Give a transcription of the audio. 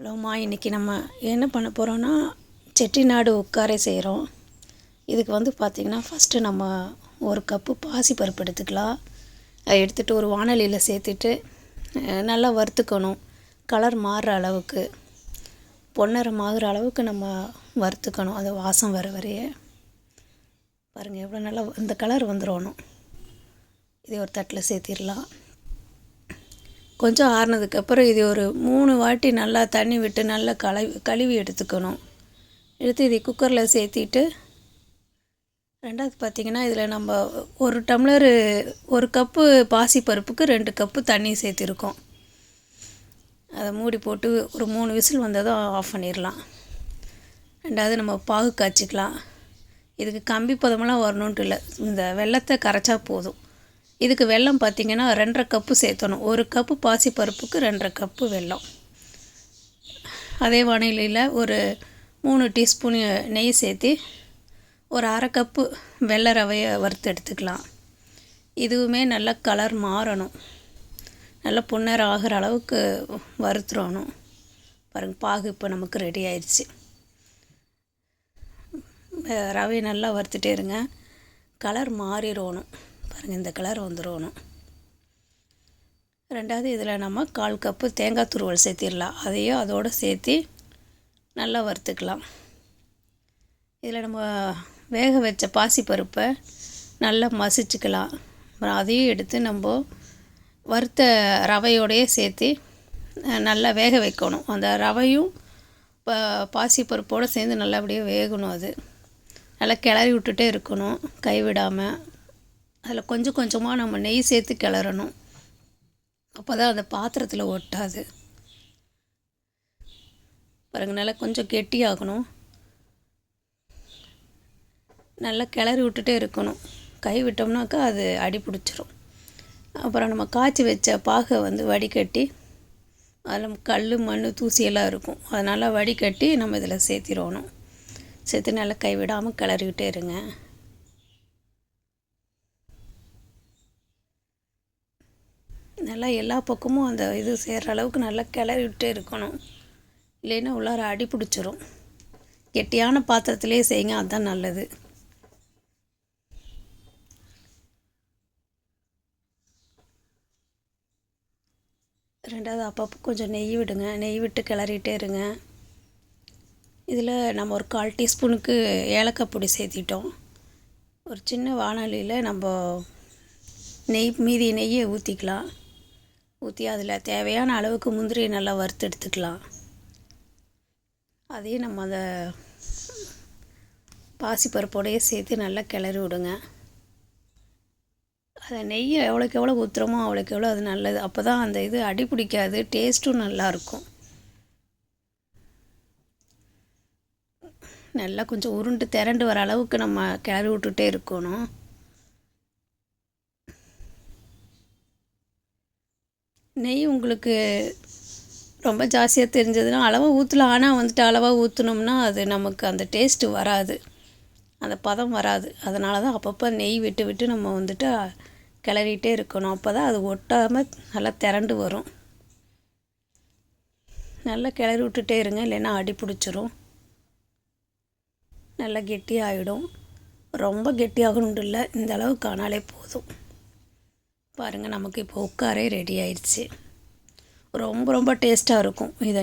ஹலோம்மா, இன்றைக்கி நம்ம என்ன பண்ண போகிறோன்னா செட்டிநாடு உட்காரே செய்கிறோம். இதுக்கு பார்த்திங்கன்னா ஃபஸ்ட்டு நம்ம ஒரு கப்பு பாசிப்பருப்பு எடுத்துக்கலாம். அதை எடுத்துகிட்டு ஒரு வாணலியில் சேர்த்துட்டு நல்லா வறுத்துக்கணும். கலர் மாறுற அளவுக்கு, பொன்னிறம் ஆகிற அளவுக்கு நம்ம வறுத்துக்கணும். அது வாசம் வர வரைய பாருங்கள் எவ்வளோ நல்லா இந்த கலர் வந்துடணும். இதை ஒரு தட்டில் சேர்த்திடலாம். கொஞ்சம் ஆறுனதுக்கப்புறம் இது ஒரு 3 வாட்டி நல்லா தண்ணி விட்டு நல்லா கழுவி எடுத்துக்கணும். எடுத்து இதை குக்கரில் சேர்த்திட்டு, ரெண்டாவது பார்த்திங்கன்னா இதில் நம்ம ஒரு டம்ளரு 1 கப்பு பாசிப்பருப்புக்கு 2 கப்பு தண்ணி சேர்த்திருக்கோம். அதை மூடி போட்டு ஒரு 3 விசில் வந்ததும் ஆஃப் பண்ணிடலாம். ரெண்டாவது நம்ம பாகு காய்ச்சிக்கலாம். இதுக்கு கம்பி பதமெல்லாம் வரணுன்ட்டு இல்லை, இந்த வெல்லத்தை கரைச்சா போதும். இதுக்கு வெல்லம் பார்த்திங்கன்னா 2.5 கப்பு சேர்த்தணும். 1 கப்பு பாசிப்பருப்புக்கு 2.5 கப்பு வெல்லம். அதே வானிலையில் ஒரு 3 டீஸ்பூன் நெய் சேர்த்து ஒரு 1/2 கப்பு வெள்ளை ரவையை வறுத்து எடுத்துக்கலாம். இதுவுமே நல்லா கலர் மாறணும், நல்லா பொன்னிறம் ஆகிற அளவுக்கு வறுத்துடணும். பாருங்கள், பாகு இப்போ நமக்கு ரெடி ஆயிடுச்சு. ரவையை நல்லா வறுத்துட்டே இருங்க, கலர் மாறிடணும். பாருங்கள், இந்த கலர் வந்துடணும். ரெண்டாவது இதில் நம்ம 1/4 கப்பு தேங்காய் துருவல் சேர்த்திடலாம். அதையும் அதோடு சேர்த்து நல்லா வறுத்துக்கலாம். இதில் நம்ம வேக வச்ச பாசிப்பருப்பை நல்லா மசிச்சுக்கலாம். அப்புறம் அதையும் எடுத்து நம்ம வறுத்த ரவையோடையே சேர்த்து நல்லா வேக வைக்கணும். அந்த ரவையும் பாசிப்பருப்போடு சேர்ந்து நல்லபடியாக வேகணும். அது நல்லா கிளறி விட்டுட்டே இருக்கணும், கைவிடாமல். அதில் கொஞ்சம் கொஞ்சமாக நம்ம நெய் சேர்த்து கிளறணும். அப்போ தான் அந்த பாத்திரத்தில் ஒட்டாது. பாருங்கள், நல்லா கொஞ்சம் கெட்டியாகணும். நல்லா கிளறி விட்டுட்டே இருக்கணும், கை விட்டோம்னாக்கா அது அடி பிடிச்சிரும். அப்புறம் நம்ம காய்ச்சி வச்ச பாகை வடிகட்டி, அதில் கல் மண் தூசியெல்லாம் இருக்கும், அதனால் வடிகட்டி நம்ம இதில் சேர்த்திடணும். சேர்த்து நல்லா கைவிடாமல் கிளறிவிட்டே இருங்க. நல்லா எல்லா பக்கமும் அந்த இது சேர்கிற அளவுக்கு நல்லா கிளறிவிட்டே இருக்கணும். இல்லைன்னா உள்ளார அடி பிடிச்சிரும். கெட்டியான பாத்திரத்திலே செய்யுங்க, அதுதான் நல்லது. ரெண்டாவது அப்பப்போ கொஞ்சம் நெய் விடுங்க, நெய் விட்டு கிளறிட்டே இருங்க. இதில் நம்ம ஒரு 1/4 டீஸ்பூனுக்கு ஏலக்காய் பொடி சேர்த்திட்டோம். ஒரு சின்ன வாணலியில் நம்ம மீதி நெய்யை ஊற்றிக்கலாம். ஊற்றி அதில் தேவையான அளவுக்கு முந்திரியை நல்லா வறுத்து எடுத்துக்கலாம். அதையும் நம்ம அந்த பாசிப்பருப்போடையே சேர்த்து நல்லா கிளறி விடுங்க. அதை நெய்யை எவ்வளோக்கு எவ்வளோ ஊற்றுறோமோ அவ்வளோக்கு எவ்வளோ அது நல்லது. அப்போ தான் அந்த இது அடி பிடிக்காது, டேஸ்ட்டும் நல்லாயிருக்கும். நல்லா கொஞ்சம் உருண்டு திரண்டு வர அளவுக்கு நம்ம கிளறி விட்டுட்டே இருக்கணும். நெய் உங்களுக்கு ரொம்ப ஜாஸ்தியாக தெரிஞ்சதுன்னா அளவாக ஊற்றலாம். ஆனால் அளவாக ஊற்றினோம்னா அது நமக்கு அந்த டேஸ்ட்டு வராது, அந்த பதம் வராது. அதனால தான் அப்பப்போ நெய் விட்டு விட்டு நம்ம கிளறிட்டே இருக்கணும். அப்போ தான் அது ஒட்டாமல் நல்லா திரண்டு வரும். நல்லா கிளறி விட்டுட்டே இருங்க, இல்லைன்னா அடி பிடிச்சிரும். நல்லா கெட்டியாகிடும். ரொம்ப கெட்டியாகணுன்ட்டு இல்லை, இந்த அளவுக்கு ஆனாலே போதும். பாருங்கள், நமக்கு இப்போ உட்காரே ரெடி ஆயிடுச்சு. ரொம்ப ரொம்ப டேஸ்ட்டாக இருக்கும். இதை